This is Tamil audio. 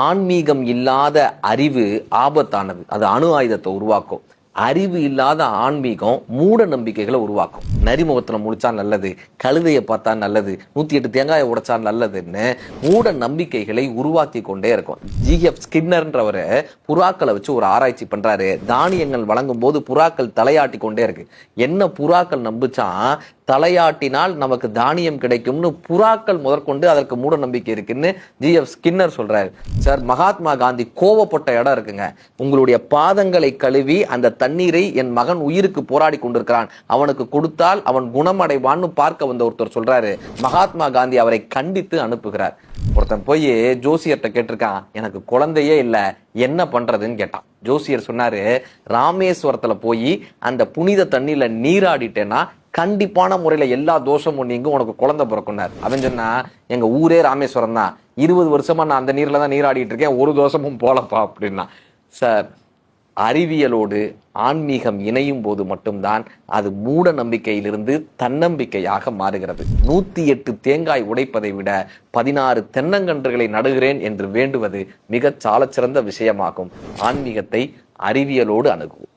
ஆன்மீகம் இல்லாத அறிவு ஆபத்தானது. அது அணு ஆயுதத்தை உருவாக்கும். அறிவு இல்லாத ஆன்மீகம் மூட நம்பிக்கைகளை உருவாக்கும். நரிமுகத்துல முழிச்சா நல்லது, கழுதையை பார்த்தா நல்லது, 108 தேங்காயை உடைச்சா நல்லதுன்னு மூட நம்பிக்கைகளை உருவாக்கி கொண்டே இருக்கும். ஜிஎஃப் ஸ்கின்னர்ன்றவரு புறாக்களை வச்சு ஒரு ஆராய்ச்சி பண்றாரு. தானியங்கள் வழங்கும் போது புறாக்கள் தலையாட்டி கொண்டே இருக்கு. என்ன புறாக்கள் நம்புச்சா தலையாட்டினால் நமக்கு தானியம் கிடைக்கும்னு புறாக்கள் முதற்கொண்டு அதற்கு மூட நம்பிக்கை இருக்குன்னு ஜிஎஃப் ஸ்கின்னர் சொல்றாரு. சார், மகாத்மா காந்தி கோவப்பட்ட இடம் இருக்குங்க. உங்களுடைய பாதங்களை கழுவி அந்த தண்ணீரை என் மகன் உயிருக்கு போராடி கொண்டிருக்கிறான், அவனுக்கு கொடுத்தால் அவன் குணமடைவான்னு பார்க்க வந்த ஒருத்தர் சொல்றாரு. மகாத்மா காந்தி அவரை கண்டித்து அனுப்புகிறார். ஒருத்தன் போய் ஜோசியர்கிட்ட கேட்டிருக்கான், எனக்கு குழந்தையே இல்ல, என்ன பண்றதுன்னு கேட்டான். ஜோசியர் சொன்னாரு, ராமேஸ்வரத்துல போய் அந்த புனித தண்ணியில நீராடிட்டேன்னா கண்டிப்பான முறையில எல்லா தோஷமும் நீங்க உனக்கு குழந்தை பிறக்குனார். அவன் சொன்னா, எங்க ஊரே ராமேஸ்வரம் தான், 20 வருஷமா நான் அந்த நீர்ல தான் நீராடிட்டு இருக்கேன், ஒரு தோஷமும் போலப்பா அப்படின்னா. சார், அறிவியலோடு ஆன்மீகம் இணையும் போது மட்டும்தான் அது மூட நம்பிக்கையிலிருந்து தன்னம்பிக்கையாக மாறுகிறது. 108 தேங்காய் உடைப்பதை விட 16 தென்னங்கன்றுகளை நடுகிறேன் என்று வேண்டுவது மிக சாலச்சிறந்த விஷயமாகும். ஆன்மீகத்தை அறிவியலோடு அணுகுவோம்.